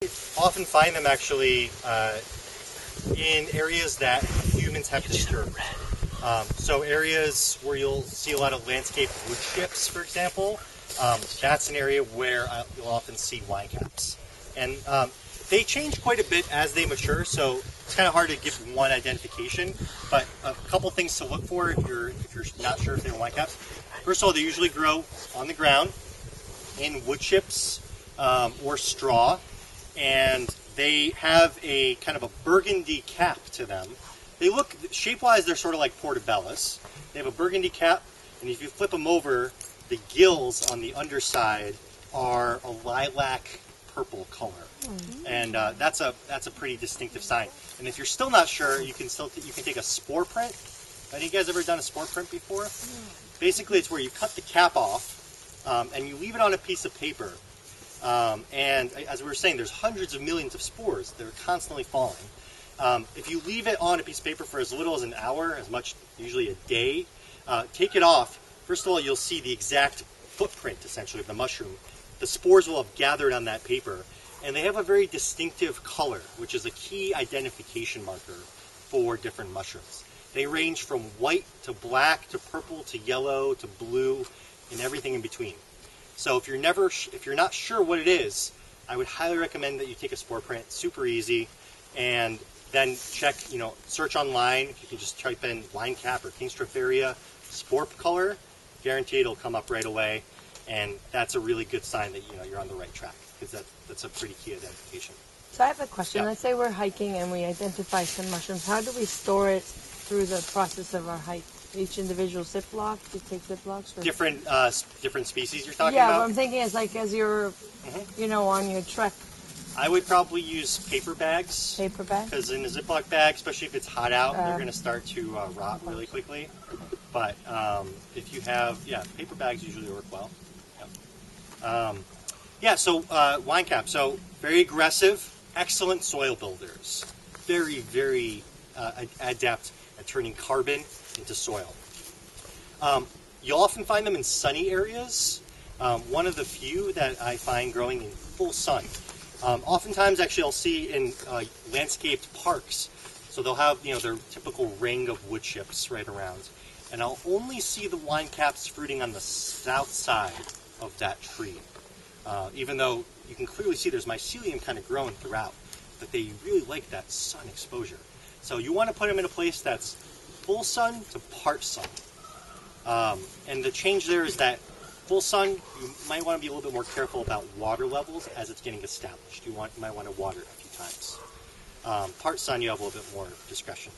Often find them actually in areas that humans have disturbed. So areas where you'll see a lot of landscape wood chips, for example, that's an area where you'll often see wine caps. And they change quite a bit as they mature, so it's kind of hard to give one identification, but a couple things to look for if you're not sure if they're wine caps. First of all, they usually grow on the ground in wood chips or straw, and they have a kind of a burgundy cap to them. They look, shape-wise, they're sort of like portobellos. They have a burgundy cap, and if you flip them over, the gills on the underside are a lilac purple color, and that's a pretty distinctive sign. And if you're still not sure, you can take a spore print. Have you guys ever done a spore print before? Basically, it's where you cut the cap off and you leave it on a piece of paper. And as we were saying, there's hundreds of millions of spores that are constantly falling. If you leave it on a piece of paper for as little as an hour, as much usually a day, take it off. First of all, you'll see the exact footprint, essentially, of the mushroom. The spores will have gathered on that paper, and they have a very distinctive color, which is a key identification marker for different mushrooms. They range from white to black to purple to yellow to blue and everything in between. So if you're not sure what it is, I would highly recommend that you take a spore print. Super easy, and then check, search online. You can just type in wine cap or King Stropharia spore color. Guaranteed it'll come up right away, and that's a really good sign that you're on the right track, because that's a pretty key identification. So I have a question. Yeah. Let's say we're hiking and we identify some mushrooms. How do we store it through the process of our hike? Each individual Ziploc? Do you take Ziplocs? Or? Different species you're talking about? about? Yeah, what I'm thinking is like as you're, on your trek. I would probably use paper bags. Paper bags? Because in a Ziploc bag, especially if it's hot out, they're going to start to rot really quickly. But if you have, paper bags usually work well. So wine cap. So very aggressive, excellent soil builders. Very, very adept at turning carbon into soil. You'll often find them in sunny areas. One of the few that I find growing in full sun. Oftentimes, actually, I'll see in landscaped parks. So they'll have, their typical ring of wood chips right around. And I'll only see the wine caps fruiting on the south side of that tree. Even though you can clearly see there's mycelium kind of growing throughout. But they really like that sun exposure. So you want to put them in a place that's full sun to part sun. And the change there is that full sun, you might want to be a little bit more careful about water levels as it's getting established. You might want to water it a few times. Part sun, you have a little bit more discretion.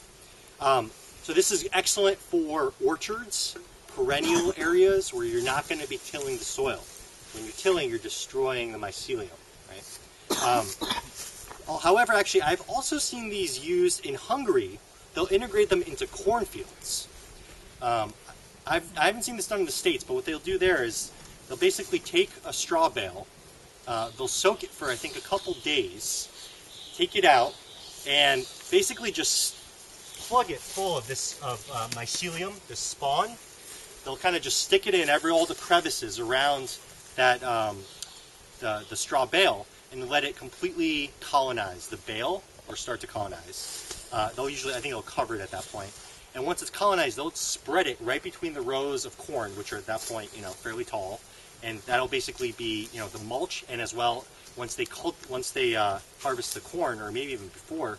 So this is excellent for orchards, perennial areas where you're not going to be tilling the soil. When you're tilling, you're destroying the mycelium, right? However, actually, I've also seen these used in Hungary. They'll integrate them into cornfields. I haven't seen this done in the States, but what they'll do there is they'll basically take a straw bale, they'll soak it for, I think, a couple days, take it out, and basically just plug it full of this mycelium, this spawn. They'll kind of just stick it in all the crevices around that the straw bale, and let it completely colonize the bale, or start to colonize. They'll usually, I think they'll cover it at that point. And once it's colonized, they'll spread it right between the rows of corn, which are at that point, fairly tall. And that'll basically be, the mulch. And as well, once they harvest the corn, or maybe even before,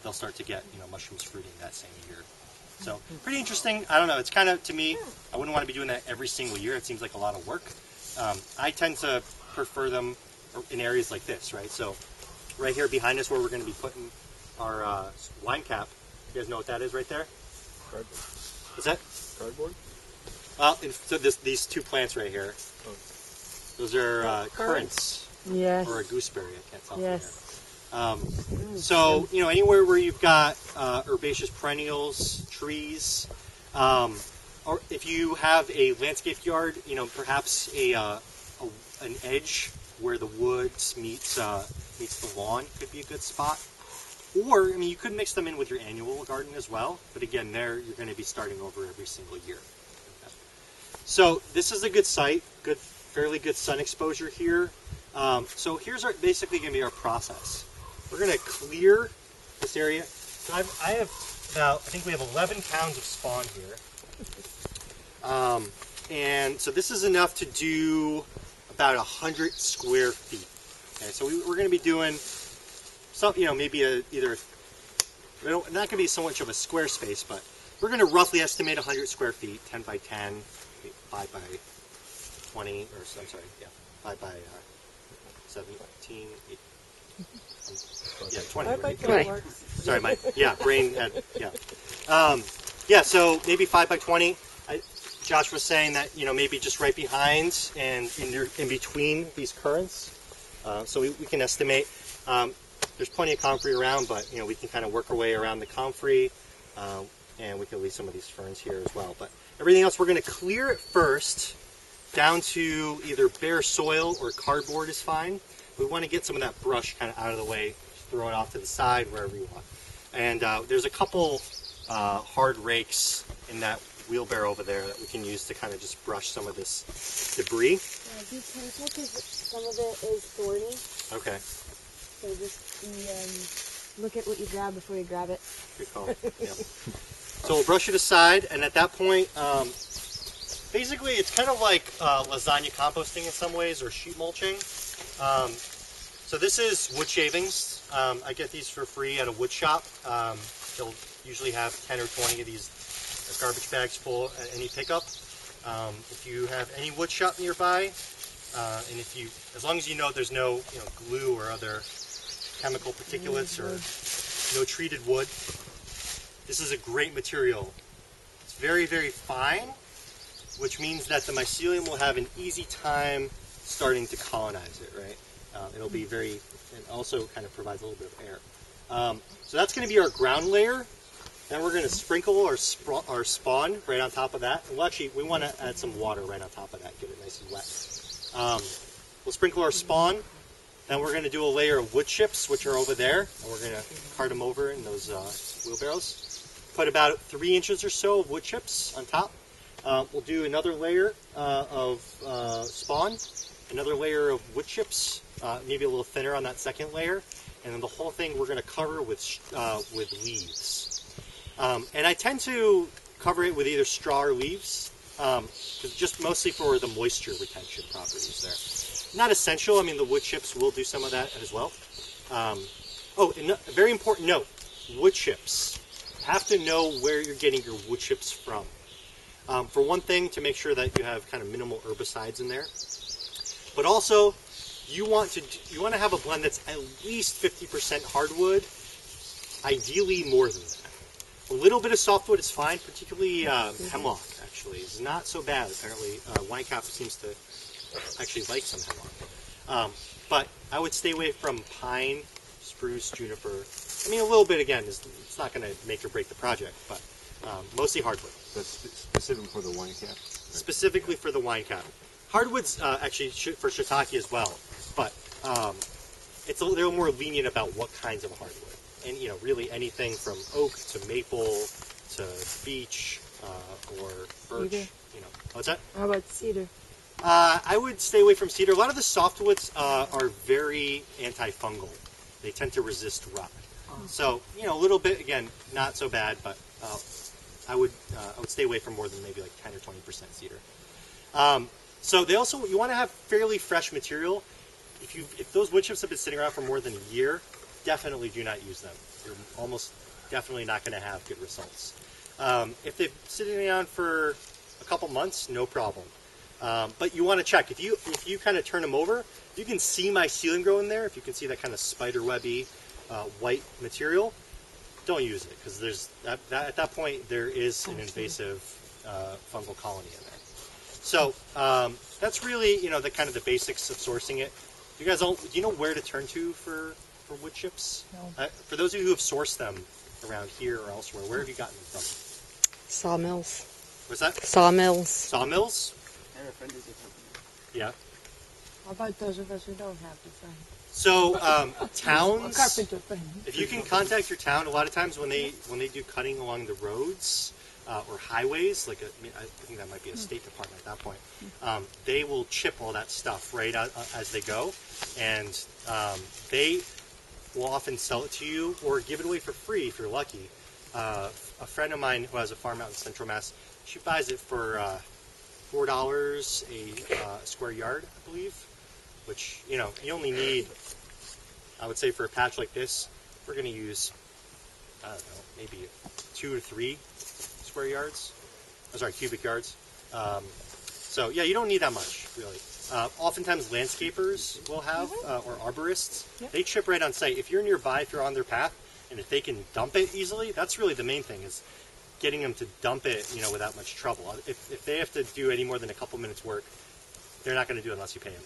they'll start to get, mushrooms fruiting that same year. So pretty interesting. I don't know. It's kind of, to me, I wouldn't want to be doing that every single year. It seems like a lot of work. I tend to prefer them in areas like this, right? So right here behind us, where we're going to be putting our wine cap. You guys know what that is right there? Cardboard. What's that? Cardboard? So these two plants right here, those are currants. Yes. Or a gooseberry, I can't tell. Yes. So, anywhere where you've got herbaceous perennials, trees, or if you have a landscape yard, perhaps an edge where the woods meets the lawn could be a good spot. Or, you could mix them in with your annual garden as well, but again, there you're going to be starting over every single year. Okay. So this is a good site, fairly good sun exposure here. So here's basically going to be our process. We're going to clear this area. So I have about, I think we have 11 pounds of spawn here. And so this is enough to do about 100 square feet. Okay, so we're going to be doing some, maybe not going to be so much of a square space, but we're going to roughly estimate 100 square feet, 10 by 10, 5 by 20, or I'm sorry, 5 by 17, 8, yeah, 20. 5 by Right? 20 works. Sorry, my brain had so maybe 5 by 20. Josh was saying that maybe just right behind and in between these currents, so we can estimate. There's plenty of comfrey around, but we can kind of work our way around the comfrey, and we can leave some of these ferns here as well. But everything else we're going to clear it first down to either bare soil or cardboard is fine. We want to get some of that brush kind of out of the way, just throw it off to the side wherever you want. And there's a couple hard rakes in that wheelbarrow over there that we can use to kind of just brush some of this debris. Yeah, be careful because some of it is thorny. Okay. So just look at what you grab before you grab it. Good call. Yeah. So we'll brush it aside, and at that point, basically it's kind of like lasagna composting in some ways, or sheet mulching. So this is wood shavings. I get these for free at a wood shop. They'll usually have 10 or 20 of these garbage bags full at any pickup. If you have any wood shop nearby, and as long as there's no glue or other chemical particulates or no treated wood, this is a great material. It's very, very fine, which means that the mycelium will have an easy time starting to colonize it, right? It'll be and also kind of provides a little bit of air. So that's going to be our ground layer. Then we're going to sprinkle our spawn right on top of that. And we want to add some water right on top of that, get it nice and wet. We'll sprinkle our spawn. Then we're going to do a layer of wood chips, which are over there. And we're going to cart them over in those wheelbarrows. Put about 3 inches or so of wood chips on top. We'll do another layer of spawn, another layer of wood chips, maybe a little thinner on that second layer. And then the whole thing we're going to cover with leaves. And I tend to cover it with either straw or leaves, just mostly for the moisture retention properties there. Not essential. I mean, the wood chips will do some of that as well. And a very important note, wood chips. You have to know where you're getting your wood chips from. For one thing, to make sure that you have kind of minimal herbicides in there. But also, you want to have a blend that's at least 50% hardwood, ideally more than that. A little bit of softwood is fine, particularly hemlock, actually. It's not so bad, apparently. Wine Cap seems to actually like some hemlock. But I would stay away from pine, spruce, juniper. I mean, a little bit, again, it's not going to make or break the project, but mostly hardwood. That's specifically for the wine cap? Specifically for the wine cap. Hardwood's actually for shiitake as well, but it's a little more lenient about what kinds of hardwood. And really anything from oak to maple to beech or birch. Cedar. What's that? How about cedar? I would stay away from cedar. A lot of the softwoods are very antifungal. They tend to resist rot. So a little bit, again, not so bad, but I would stay away from more than maybe like 10 or 20% cedar. So you want to have fairly fresh material. If those wood chips have been sitting around for more than a year, definitely do not use them. You're almost definitely not going to have good results. If they've been sitting around for a couple months, no problem. But you want to check. If you kind of turn them over, you can see mycelium grow in there. If you can see that kind of spider webby white material, don't use it, because at that point there is an invasive fungal colony in there. So that's really the kind of the basics of sourcing it. You guys do you know where to turn to for wood chips? No. For those of you who have sourced them around here or elsewhere, where have you gotten them from? Sawmills. What's that? Sawmills. Sawmills? Yeah. How about those of us who don't have the friend? So towns, Carpenter friend. if you can contact your town, a lot of times when they do cutting along the roads, or highways, like I think that might be a state department at that point, they will chip all that stuff right as they go, and they will often sell it to you or give it away for free if you're lucky. A friend of mine who has a farm out in Central Mass, she buys it for $4 a square yard, I believe, which, you only need, I would say for a patch like this, we're going to use, I don't know, maybe 2 to 3 square yards. Oh, sorry, cubic yards. So yeah, you don't need that much, really. Oftentimes landscapers will have, or arborists, they chip right on site. If you're nearby, if you're on their path, and if they can dump it easily, that's really the main thing, is getting them to dump it, without much trouble. If they have to do any more than a couple minutes work, they're not going to do it unless you pay them.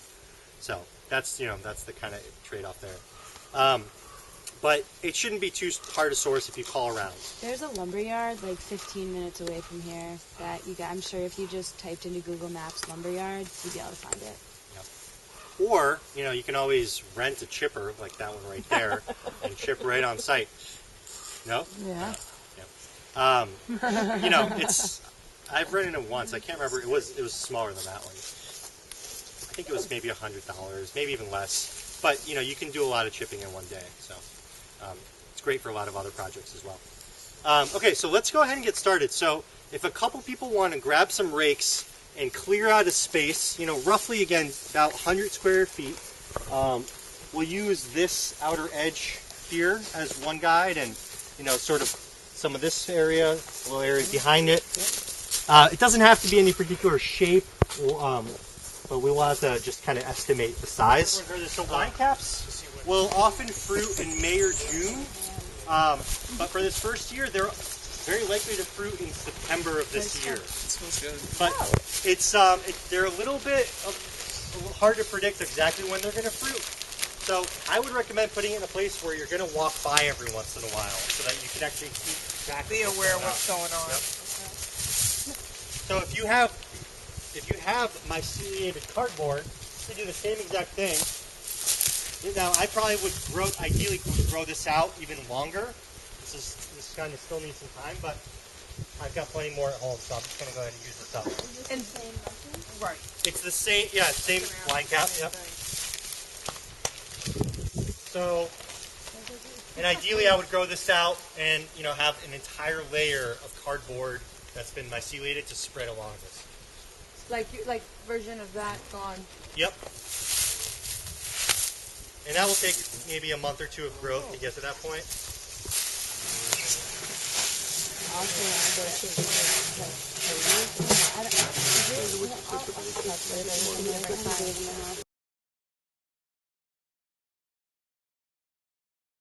So that's, that's the kind of trade-off there. But it shouldn't be too hard to source if you call around. There's a lumberyard like 15 minutes away from here that I'm sure if you just typed into Google Maps lumberyard, you'd be able to find it. Yep. Or, you can always rent a chipper like that one right there and chip right on site. No? Yeah. I've rented it once. I can't remember. It was smaller than that one. I think it was maybe $100, maybe even less. But, you can do a lot of chipping in one day. So it's great for a lot of other projects as well. Okay, so let's go ahead and get started. So if a couple people want to grab some rakes and clear out a space, roughly, again, about 100 square feet, we'll use this outer edge here as one guide, and, sort of some of this area, a little area behind it. It doesn't have to be any particular shape, but we will have to just kind of estimate the size. So wine caps will often fruit in May or June, but for this first year, they're very likely to fruit in September of this year. Smells good. But they're a little bit hard to predict exactly when they're going to fruit. So I would recommend putting it in a place where you're going to walk by every once in a while, so that you can actually keep track. Be aware of what's going on. Yep. So if you have myceliated cardboard, to do the same exact thing. Now I probably would ideally grow this out even longer. This kind of still needs some time, but I've got plenty more at home, so I'm just going to go ahead and use this up. And right. It's the same, same wine cap. Yep. So, and ideally I would grow this out and, have an entire layer of cardboard that's been myceliated to spread along this. Like version of that gone. Yep. And that will take maybe a month or two of growth to get to that point. I don't know.